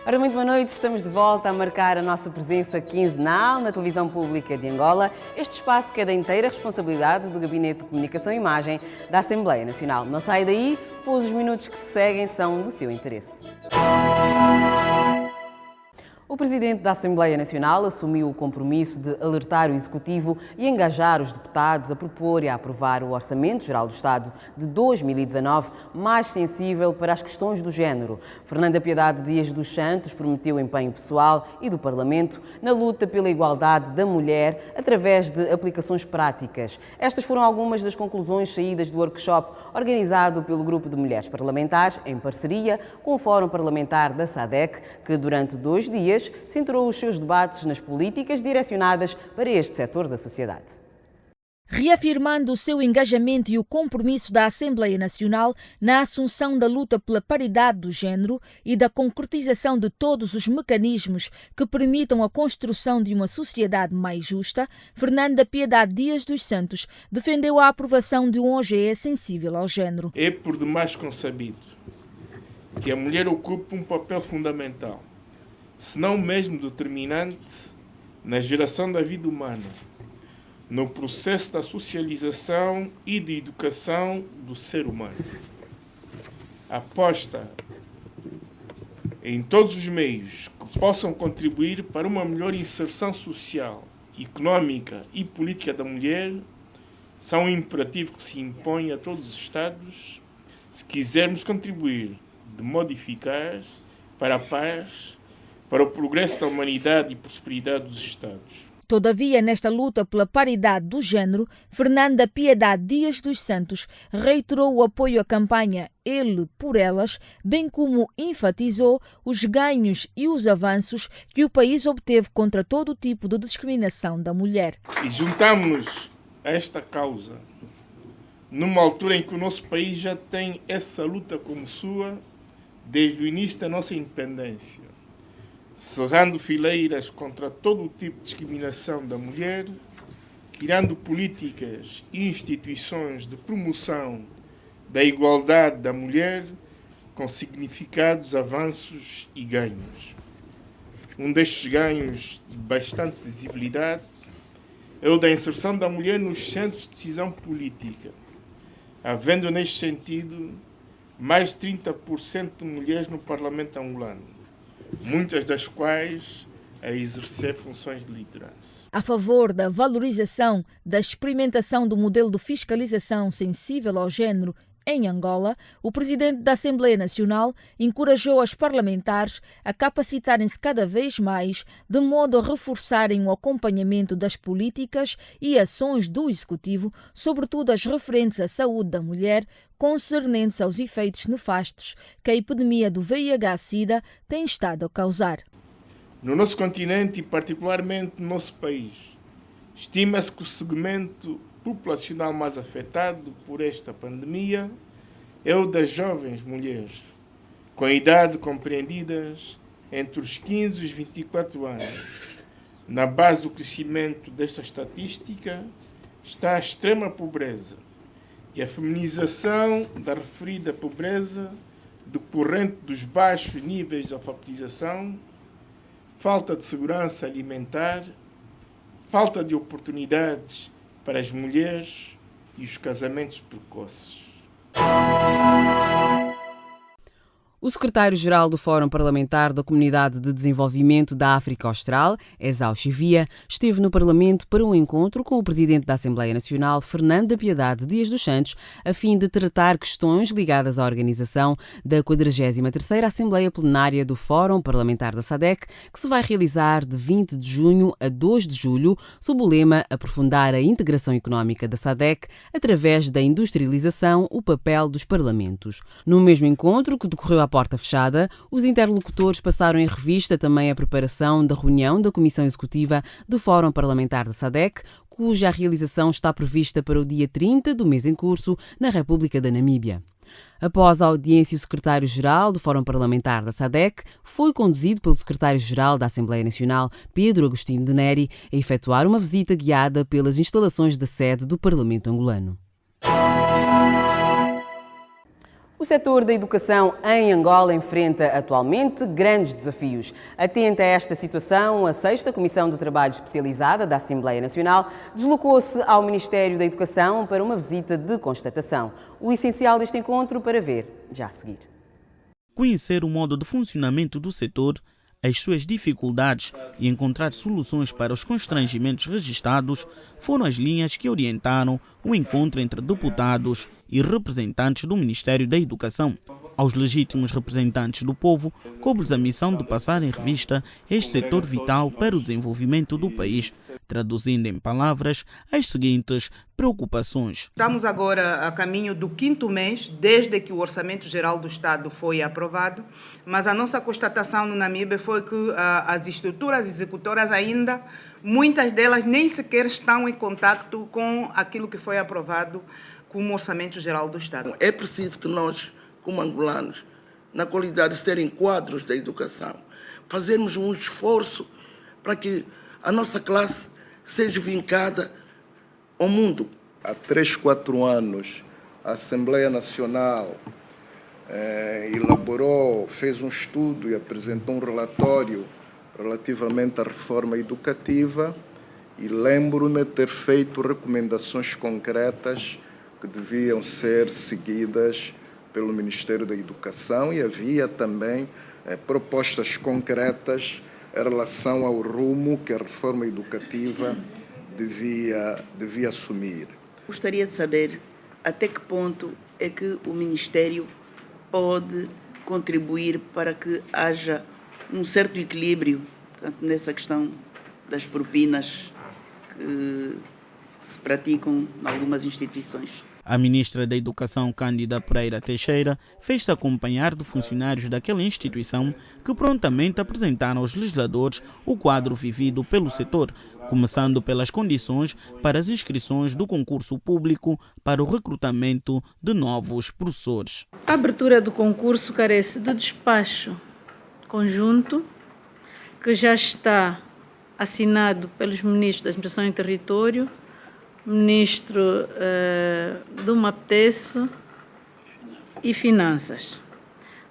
Ora, muito boa noite, estamos de volta a marcar a nossa presença quinzenal na televisão pública de Angola. Este espaço que é da inteira responsabilidade do Gabinete de Comunicação e Imagem da Assembleia Nacional. Não sai daí, pois os minutos que se seguem são do seu interesse. O Presidente da Assembleia Nacional assumiu o compromisso de alertar o Executivo e engajar os deputados a propor e a aprovar o Orçamento Geral do Estado de 2019 mais sensível para as questões do género. Fernanda Piedade Dias dos Santos prometeu empenho pessoal e do Parlamento na luta pela igualdade da mulher através de aplicações práticas. Estas foram algumas das conclusões saídas do workshop organizado pelo Grupo de Mulheres Parlamentares em parceria com o Fórum Parlamentar da SADC, que durante 2 dias centrou os seus debates nas políticas direcionadas para este setor da sociedade. Reafirmando o seu engajamento e o compromisso da Assembleia Nacional na assunção da luta pela paridade do género e da concretização de todos os mecanismos que permitam a construção de uma sociedade mais justa, Fernanda Piedade Dias dos Santos defendeu a aprovação de um OGE sensível ao género. É por demais consabido que a mulher ocupa um papel fundamental, se não mesmo determinante, na geração da vida humana, no processo da socialização e de educação do ser humano. Aposta em todos os meios que possam contribuir para uma melhor inserção social, económica e política da mulher são um imperativo que se impõe a todos os Estados se quisermos contribuir de modo eficaz para a paz, para o progresso da humanidade e prosperidade dos Estados. Todavia, nesta luta pela paridade do género, Fernanda Piedade Dias dos Santos reiterou o apoio à campanha Ele por Elas, bem como enfatizou os ganhos e os avanços que o país obteve contra todo tipo de discriminação da mulher. E juntamos a esta causa numa altura em que o nosso país já tem essa luta como sua desde o início da nossa independência, cerrando fileiras contra todo o tipo de discriminação da mulher, criando políticas e instituições de promoção da igualdade da mulher com significados avanços e ganhos. Um destes ganhos de bastante visibilidade é o da inserção da mulher nos centros de decisão política, havendo neste sentido mais de 30% de mulheres no Parlamento angolano, muitas das quais a exercer funções de liderança. A favor da valorização da experimentação do modelo de fiscalização sensível ao género em Angola, o Presidente da Assembleia Nacional encorajou os parlamentares a capacitarem-se cada vez mais, de modo a reforçarem o acompanhamento das políticas e ações do Executivo, sobretudo as referentes à saúde da mulher, concernentes aos efeitos nefastos que a epidemia do VIH-Sida tem estado a causar. No nosso continente e particularmente no nosso país, estima-se que o segmento populacional mais afetado por esta pandemia é o das jovens mulheres, com a idade compreendidas entre os 15 e os 24 anos. Na base do crescimento desta estatística está a extrema pobreza e a feminização da referida pobreza decorrente dos baixos níveis de alfabetização, falta de segurança alimentar, falta de oportunidades para as mulheres e os casamentos precoces. O secretário-geral do Fórum Parlamentar da Comunidade de Desenvolvimento da África Austral, Ezau Chivia, esteve no Parlamento para um encontro com o Presidente da Assembleia Nacional, Fernanda Piedade Dias dos Santos, a fim de tratar questões ligadas à organização da 43ª Assembleia Plenária do Fórum Parlamentar da SADC, que se vai realizar de 20 de junho a 2 de julho, sob o lema Aprofundar a integração económica da SADC através da industrialização, o papel dos parlamentos. No mesmo encontro, que decorreu à porta fechada, os interlocutores passaram em revista também a preparação da reunião da Comissão Executiva do Fórum Parlamentar da SADC, cuja realização está prevista para o dia 30 do mês em curso, na República da Namíbia. Após a audiência, o secretário-geral do Fórum Parlamentar da SADC foi conduzido pelo secretário-geral da Assembleia Nacional, Pedro Agostinho de Neri, a efetuar uma visita guiada pelas instalações da sede do Parlamento angolano. O setor da educação em Angola enfrenta atualmente grandes desafios. Atenta a esta situação, a 6ª Comissão de Trabalho Especializada da Assembleia Nacional deslocou-se ao Ministério da Educação para uma visita de constatação. O essencial deste encontro para ver já a seguir. Conhecer o modo de funcionamento do setor, as suas dificuldades e encontrar soluções para os constrangimentos registados foram as linhas que orientaram o encontro entre deputados e representantes do Ministério da Educação. Aos legítimos representantes do povo, coube-lhes a missão de passar em revista este setor vital para o desenvolvimento do país, traduzindo em palavras as seguintes preocupações. Estamos agora a caminho do 5º mês, desde que o Orçamento Geral do Estado foi aprovado, mas a nossa constatação no Namíbia foi que as estruturas executoras ainda, muitas delas nem sequer estão em contacto com aquilo que foi aprovado como Orçamento Geral do Estado. É preciso que nós, como angolanos, na qualidade de serem quadros da educação, fazermos um esforço para que a nossa classe seja vincada ao mundo. Há 3, 4 anos, a Assembleia Nacional fez um estudo e apresentou um relatório relativamente à reforma educativa e lembro-me de ter feito recomendações concretas que deviam ser seguidas pelo Ministério da Educação e havia também propostas concretas em relação ao rumo que a reforma educativa devia assumir. Gostaria de saber até que ponto é que o Ministério pode contribuir para que haja um certo equilíbrio, portanto, nessa questão das propinas que se praticam em algumas instituições. A ministra da Educação, Cândida Pereira Teixeira, fez-se acompanhar de funcionários daquela instituição que prontamente apresentaram aos legisladores o quadro vivido pelo setor, começando pelas condições para as inscrições do concurso público para o recrutamento de novos professores. A abertura do concurso carece do despacho conjunto que já está assinado pelos ministros da Administração e Território, Ministro do MAPTES e Finanças.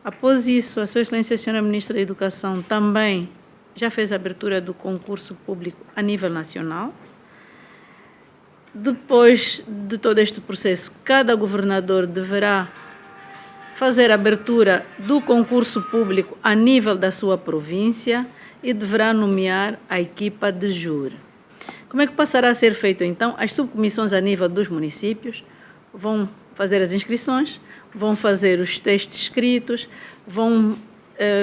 Após isso, a Sua Excelência a Senhora Ministra da Educação também já fez a abertura do concurso público a nível nacional. Depois de todo este processo, cada governador deverá fazer a abertura do concurso público a nível da sua província e deverá nomear a equipa de júri. Como é que passará a ser feito, então? As subcomissões a nível dos municípios vão fazer as inscrições, vão fazer os testes escritos, vão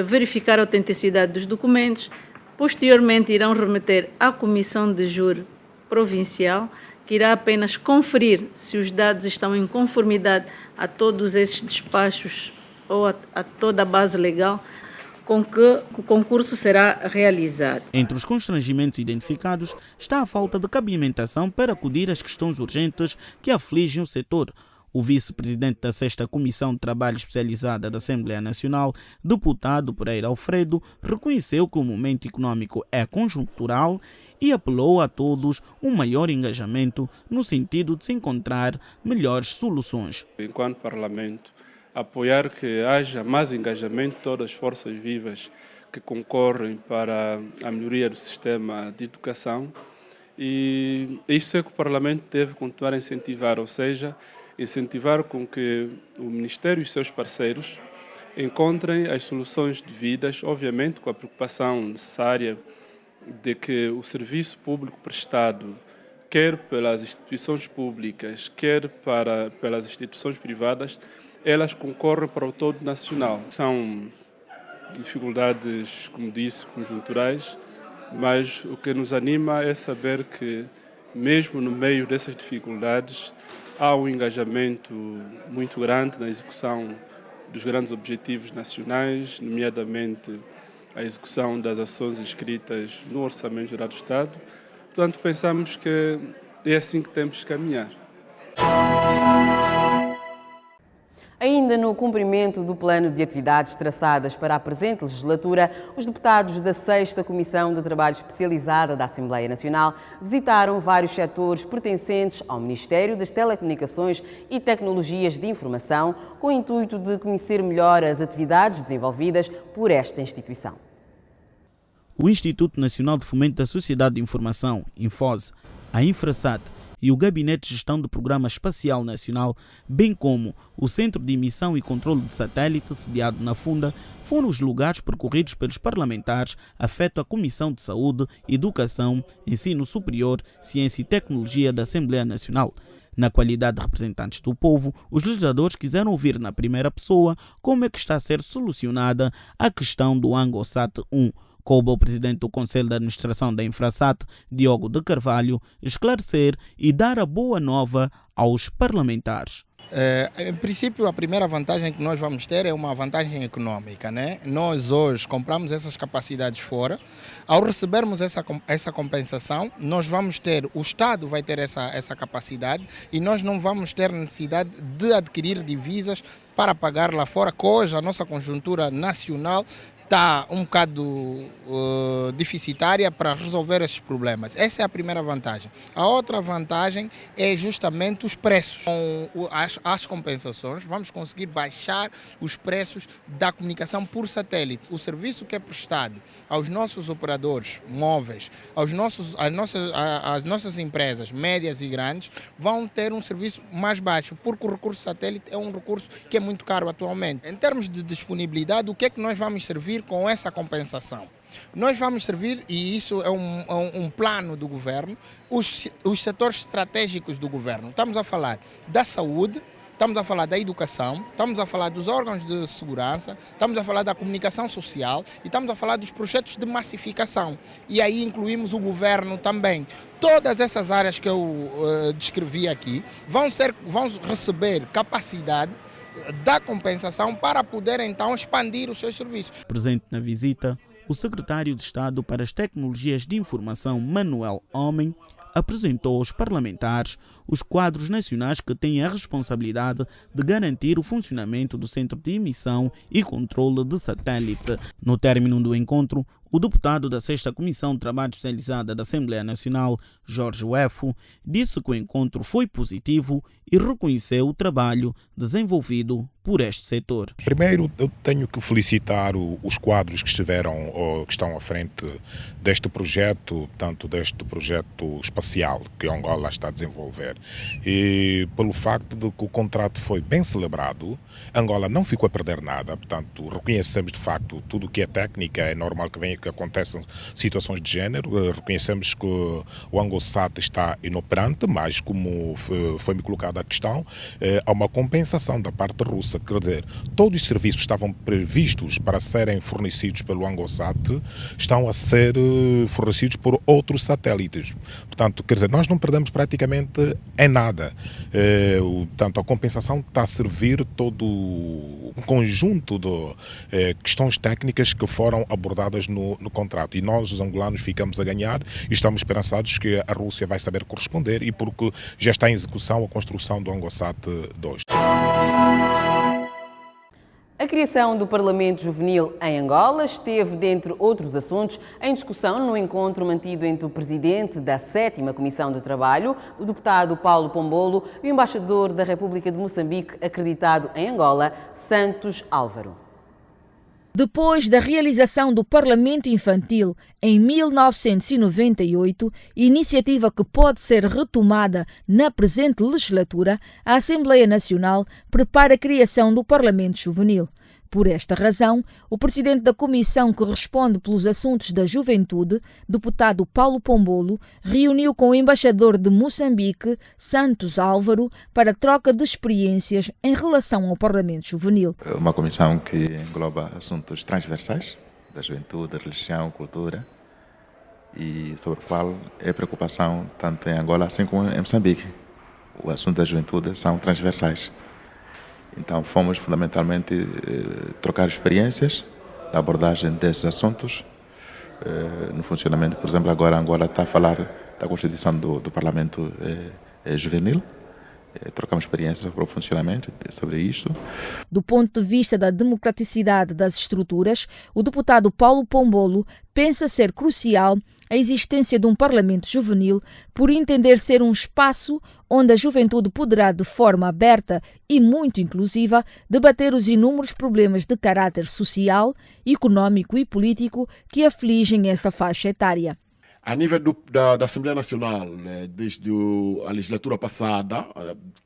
verificar a autenticidade dos documentos, posteriormente irão remeter à comissão de júri provincial, que irá apenas conferir se os dados estão em conformidade a todos esses despachos ou a toda a base legal com que o concurso será realizado. Entre os constrangimentos identificados está a falta de cabimentação para acudir às questões urgentes que afligem o setor. O vice-presidente da 6ª Comissão de Trabalho Especializada da Assembleia Nacional, deputado Pereira Alfredo, reconheceu que o momento econômico é conjuntural e apelou a todos um maior engajamento no sentido de se encontrar melhores soluções. Enquanto Parlamento, apoiar que haja mais engajamento de todas as forças vivas que concorrem para a melhoria do sistema de educação, e isso é que o Parlamento deve continuar a incentivar, ou seja, incentivar com que o Ministério e os seus parceiros encontrem as soluções devidas, obviamente com a preocupação necessária de que o serviço público prestado, quer pelas instituições públicas, quer pelas instituições privadas, elas concorrem para o todo nacional. São dificuldades, como disse, conjunturais, mas o que nos anima é saber que, mesmo no meio dessas dificuldades, há um engajamento muito grande na execução dos grandes objetivos nacionais, nomeadamente a execução das ações inscritas no Orçamento Geral do Estado. Portanto, pensamos que é assim que temos que caminhar. A Ainda no cumprimento do plano de atividades traçadas para a presente legislatura, os deputados da 6ª Comissão de Trabalho Especializada da Assembleia Nacional visitaram vários setores pertencentes ao Ministério das Telecomunicações e Tecnologias de Informação, com o intuito de conhecer melhor as atividades desenvolvidas por esta instituição. O Instituto Nacional de Fomento da Sociedade de Informação, INFOSE, a Infrasat e o Gabinete de Gestão do Programa Espacial Nacional, bem como o Centro de Emissão e Controlo de Satélite, sediado na Funda, foram os lugares percorridos pelos parlamentares afeto à Comissão de Saúde, Educação, Ensino Superior, Ciência e Tecnologia da Assembleia Nacional. Na qualidade de representantes do povo, os legisladores quiseram ouvir na primeira pessoa como é que está a ser solucionada a questão do ANGOSAT 1. Coube ao presidente do Conselho de Administração da Infrasat, Diogo de Carvalho, esclarecer e dar a boa nova aos parlamentares. Em princípio, a primeira vantagem que nós vamos ter é uma vantagem econômica, né? Nós hoje compramos essas capacidades fora. Ao recebermos essa compensação, nós vamos ter, o Estado vai ter essa capacidade e nós não vamos ter necessidade de adquirir divisas para pagar lá fora, que hoje a nossa conjuntura nacional está um bocado deficitária para resolver esses problemas. Essa é a primeira vantagem. A outra vantagem é justamente os preços. Com as compensações, vamos conseguir baixar os preços da comunicação por satélite. O serviço que é prestado aos nossos operadores móveis, às nossas empresas médias e grandes, vão ter um serviço mais baixo, porque o recurso satélite é um recurso que é muito caro atualmente. Em termos de disponibilidade, o que é que nós vamos servir com essa compensação? Nós vamos servir, e isso é um plano do governo, os setores estratégicos do governo. Estamos a falar da saúde, estamos a falar da educação, estamos a falar dos órgãos de segurança, estamos a falar da comunicação social e estamos a falar dos projetos de massificação. E aí incluímos o governo também. Todas essas áreas que eu descrevi aqui vão receber capacidade da compensação para poder então expandir os seus serviços. Presente na visita, o secretário de Estado para as Tecnologias de Informação, Manuel Homem, apresentou aos parlamentares os quadros nacionais que têm a responsabilidade de garantir o funcionamento do Centro de Emissão e Controle de Satélite. No término do encontro, o deputado da 6ª Comissão de Trabalho Especializada da Assembleia Nacional, Jorge Wefo, disse que o encontro foi positivo e reconheceu o trabalho desenvolvido por este setor. Primeiro, eu tenho que felicitar os quadros que estiveram ou que estão à frente deste projeto, tanto deste projeto espacial que a Angola está a desenvolver, e pelo facto de que o contrato foi bem celebrado. Angola não ficou a perder nada, portanto, reconhecemos de facto tudo o que é técnica, é normal que aconteçam situações de género, reconhecemos que o ANGOSAT está inoperante, mas como foi-me colocada a questão, há uma compensação da parte russa, quer dizer, todos os serviços que estavam previstos para serem fornecidos pelo ANGOSAT estão a ser fornecidos por outros satélites. Portanto, quer dizer, nós não perdemos praticamente em nada. Portanto, a compensação está a servir todo um conjunto de questões técnicas que foram abordadas no contrato. E nós, os angolanos, ficamos a ganhar e estamos esperançados que a Rússia vai saber corresponder, e porque já está em execução a construção do ANGOSAT 2. A criação do Parlamento Juvenil em Angola esteve, dentre outros assuntos, em discussão no encontro mantido entre o presidente da 7ª Comissão de Trabalho, o deputado Paulo Pombolo, e o embaixador da República de Moçambique acreditado em Angola, Santos Álvaro. Depois da realização do Parlamento Infantil em 1998, iniciativa que pode ser retomada na presente legislatura, a Assembleia Nacional prepara a criação do Parlamento Juvenil. Por esta razão, o presidente da comissão que responde pelos assuntos da juventude, deputado Paulo Pombolo, reuniu com o embaixador de Moçambique, Santos Álvaro, para troca de experiências em relação ao Parlamento Juvenil. Uma comissão que engloba assuntos transversais da juventude, religião, cultura, e sobre o qual é preocupação tanto em Angola assim como em Moçambique. O assunto da juventude são transversais. Então fomos fundamentalmente trocar experiências na abordagem desses assuntos, no funcionamento. Por exemplo, agora Angola está a falar da constituição do Parlamento Juvenil, trocamos experiências sobre o funcionamento sobre isto. Do ponto de vista da democraticidade das estruturas, o deputado Paulo Pombolo pensa ser crucial a existência de um parlamento juvenil por entender ser um espaço onde a juventude poderá, de forma aberta e muito inclusiva, debater os inúmeros problemas de caráter social, económico e político que afligem essa faixa etária. A nível da Assembleia Nacional, desde a legislatura passada,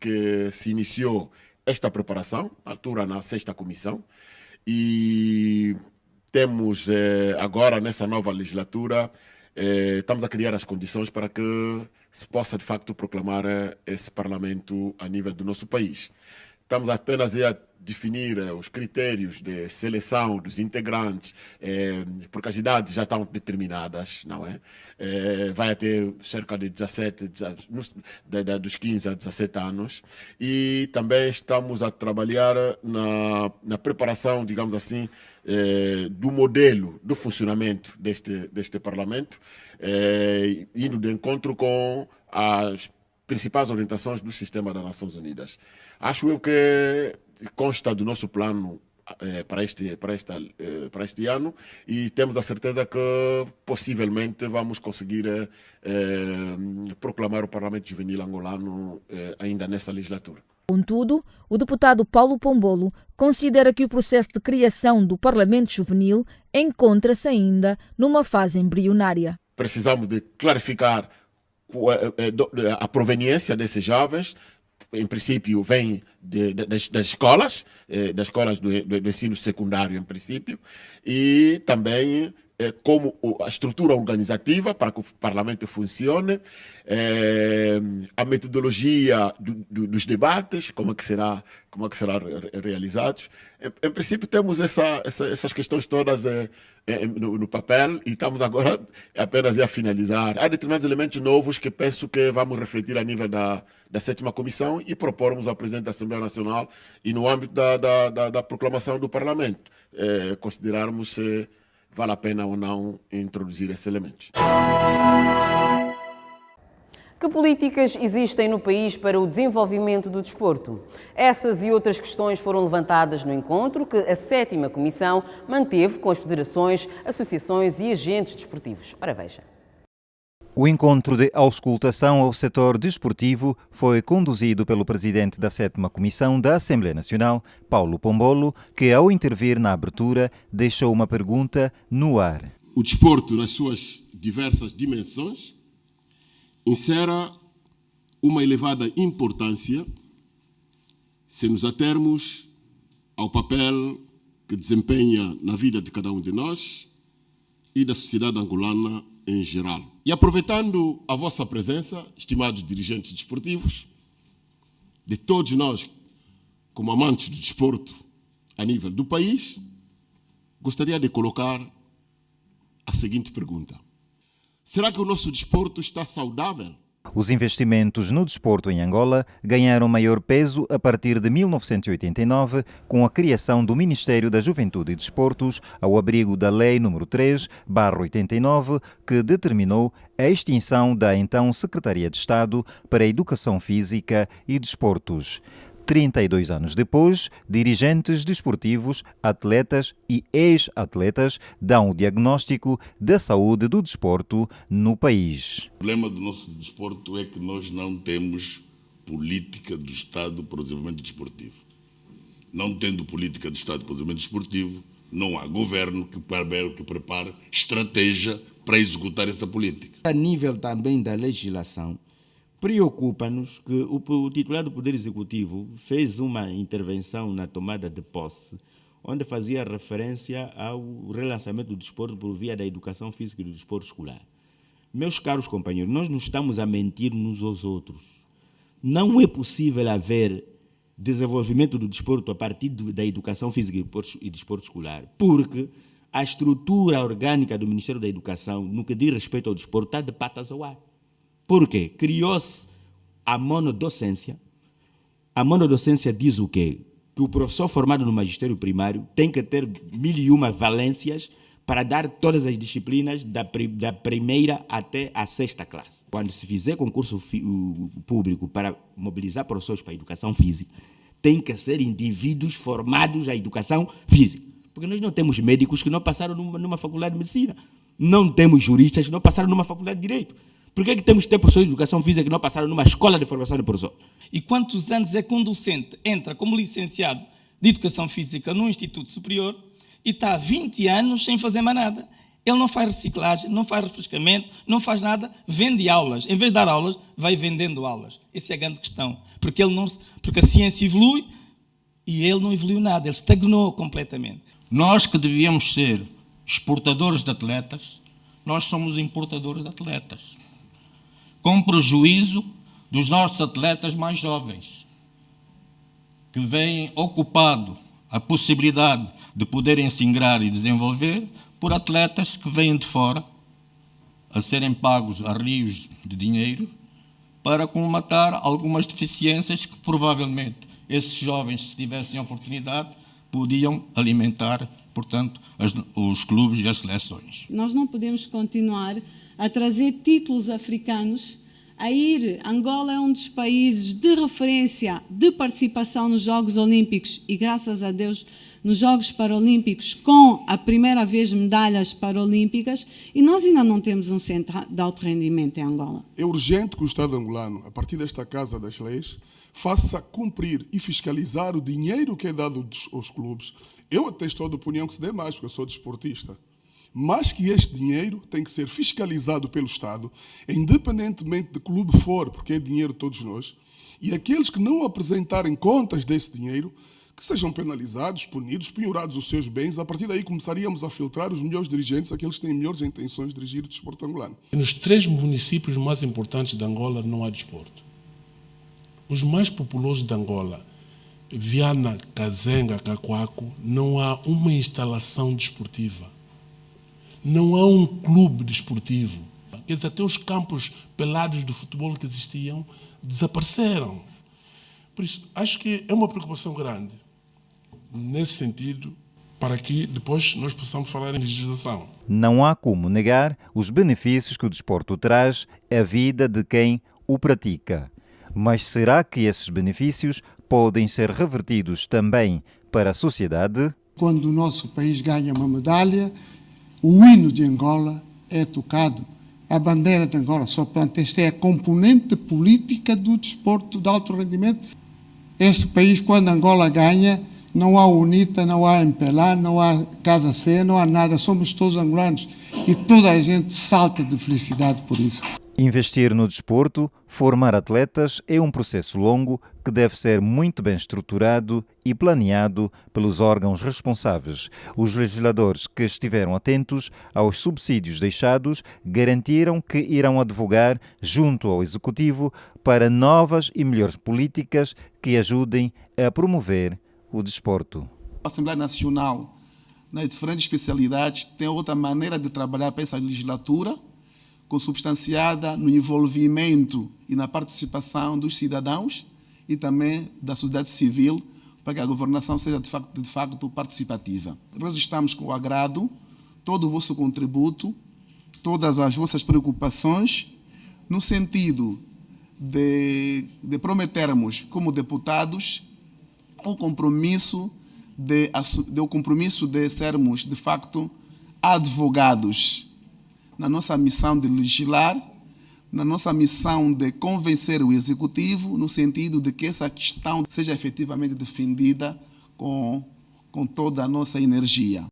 que se iniciou esta preparação, à altura na 6ª Comissão, e temos agora, nessa nova legislatura, estamos a criar as condições para que se possa, de facto, proclamar esse Parlamento a nível do nosso país. Estamos apenas a definir os critérios de seleção dos integrantes, porque as idades já estão determinadas, não é? Vai ter cerca de 17, dos 15 a 17 anos, e também estamos a trabalhar na preparação, digamos assim, do modelo do funcionamento deste Parlamento, indo de encontro com as principais orientações do sistema das Nações Unidas. Acho eu que consta do nosso plano para este ano, e temos a certeza que possivelmente vamos conseguir proclamar o Parlamento Juvenil angolano ainda nessa legislatura. Contudo, o deputado Paulo Pombolo considera que o processo de criação do Parlamento Juvenil encontra-se ainda numa fase embrionária. Precisamos de clarificar a proveniência desses jovens. Em princípio, vem das escolas do ensino secundário, em princípio, e também como a estrutura organizativa para que o Parlamento funcione, a metodologia dos debates, como é que será realizados. Em princípio, temos essas questões todas no papel, e estamos agora apenas a finalizar. Há determinados elementos novos que penso que vamos refletir a nível da 7ª Comissão e propormos ao Presidente da Assembleia Nacional, e no âmbito da proclamação do Parlamento, considerarmos se vale a pena ou não introduzir esses elementos. Que políticas existem no país para o desenvolvimento do desporto? Essas e outras questões foram levantadas no encontro que a 7ª Comissão manteve com as federações, associações e agentes desportivos. Ora veja. O encontro de auscultação ao setor desportivo foi conduzido pelo presidente da 7ª Comissão da Assembleia Nacional, Paulo Pombolo, que, ao intervir na abertura, deixou uma pergunta no ar. O desporto, nas suas diversas dimensões, insere uma elevada importância se nos atermos ao papel que desempenha na vida de cada um de nós e da sociedade angolana em geral. E aproveitando a vossa presença, estimados dirigentes desportivos, de todos nós, como amantes do desporto a nível do país, gostaria de colocar a seguinte pergunta: será que o nosso desporto está saudável? Os investimentos no desporto em Angola ganharam maior peso a partir de 1989, com a criação do Ministério da Juventude e Desportos, ao abrigo da Lei nº 3/89, que determinou a extinção da então Secretaria de Estado para a Educação Física e Desportos. 32 anos depois, dirigentes desportivos, atletas e ex-atletas dão o diagnóstico da saúde do desporto no país. O problema do nosso desporto é que nós não temos política do Estado para o desenvolvimento desportivo. Não tendo política do Estado para o desenvolvimento desportivo, não há governo que prepare estratégia para executar essa política. A nível também da legislação, preocupa-nos que o titular do Poder Executivo fez uma intervenção na tomada de posse, onde fazia referência ao relançamento do desporto por via da educação física e do desporto escolar. Meus caros companheiros, nós não estamos a mentir uns aos outros. Não é possível haver desenvolvimento do desporto a partir da educação física e desporto escolar, porque a estrutura orgânica do Ministério da Educação, no que diz respeito ao desporto, está de patas ao ar. Por quê? Criou-se a monodocência. A monodocência diz o quê? Que o professor formado no magistério primário tem que ter 1001 valências para dar todas as disciplinas da primeira até a 6ª classe. Quando se fizer concurso público para mobilizar professores para a educação física, tem que ser indivíduos formados à educação física. Porque nós não temos médicos que não passaram numa faculdade de medicina. Não temos juristas que não passaram numa faculdade de direito. Por que temos que ter professores de educação física que não passaram numa escola de formação de professor? E quantos anos é que um docente entra como licenciado de educação física num instituto superior e está há 20 anos sem fazer mais nada? Ele não faz reciclagem, não faz refrescamento, não faz nada, vende aulas. Em vez de dar aulas, vai vendendo aulas. Essa é a grande questão. Porque a ciência evolui e ele não evoluiu nada, ele estagnou completamente. Nós que devíamos ser exportadores de atletas, nós somos importadores de atletas, com prejuízo dos nossos atletas mais jovens, que vêm ocupado a possibilidade de poderem se ingrar e desenvolver por atletas que vêm de fora a serem pagos a rios de dinheiro para colmatar algumas deficiências que provavelmente esses jovens, se tivessem oportunidade, podiam alimentar, portanto, os clubes e as seleções. Nós não podemos continuar a trazer títulos africanos, a ir. Angola é um dos países de referência de participação nos Jogos Olímpicos e, graças a Deus, nos Jogos Paralímpicos, com a primeira vez medalhas paralímpicas, e nós ainda não temos um centro de alto rendimento em Angola. É urgente que o Estado angolano, a partir desta Casa das Leis, faça cumprir e fiscalizar o dinheiro que é dado aos clubes. Eu até estou de opinião que se dê mais, porque eu sou desportista. Mas que este dinheiro tem que ser fiscalizado pelo Estado, independentemente de que clube for, porque é dinheiro de todos nós, e aqueles que não apresentarem contas desse dinheiro, que sejam penalizados, punidos, penhorados os seus bens. A partir daí começaríamos a filtrar os melhores dirigentes, aqueles que têm melhores intenções de dirigir o desporto angolano. Nos 3 municípios mais importantes de Angola não há desporto. Os mais populosos de Angola, Viana, Kazenga, Cacoaco, não há uma instalação desportiva. Não há um clube desportivo. Quer dizer, até os campos pelados do futebol que existiam desapareceram. Por isso, acho que é uma preocupação grande, nesse sentido, para que depois nós possamos falar em legislação. Não há como negar os benefícios que o desporto traz à vida de quem o pratica. Mas será que esses benefícios podem ser revertidos também para a sociedade? Quando o nosso país ganha uma medalha, o hino de Angola é tocado, a bandeira de Angola, só portanto, esta é a componente política do desporto de alto rendimento. Este país, quando Angola ganha, não há UNITA, não há MPLA, não há Casa C, não há nada, somos todos angolanos e toda a gente salta de felicidade por isso. Investir no desporto, formar atletas é um processo longo que deve ser muito bem estruturado e planeado pelos órgãos responsáveis. Os legisladores que estiveram atentos aos subsídios deixados garantiram que irão advogar junto ao Executivo para novas e melhores políticas que ajudem a promover o desporto. A Assembleia Nacional, nas diferentes especialidades, tem outra maneira de trabalhar para essa legislatura, consubstanciada no envolvimento e na participação dos cidadãos e também da sociedade civil, para que a governação seja de facto participativa. Registramos com agrado todo o vosso contributo, todas as vossas preocupações, no sentido de prometermos, como deputados, o compromisso de sermos, de facto, advogados na nossa missão de legislar, na nossa missão de convencer o Executivo, no sentido de que essa questão seja efetivamente defendida com toda a nossa energia.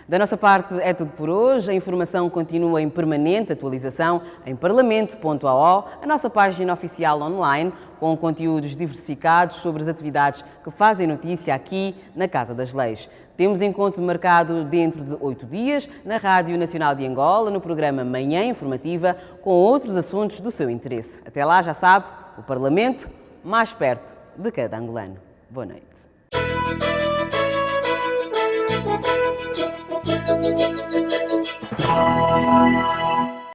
Da nossa parte é tudo por hoje. A informação continua em permanente atualização em parlamento.ao, a nossa página oficial online, com conteúdos diversificados sobre as atividades que fazem notícia aqui na Casa das Leis. Temos encontro marcado dentro de 8 dias na Rádio Nacional de Angola, no programa Manhã Informativa, com outros assuntos do seu interesse. Até lá, já sabe, o Parlamento mais perto de cada angolano. Boa noite.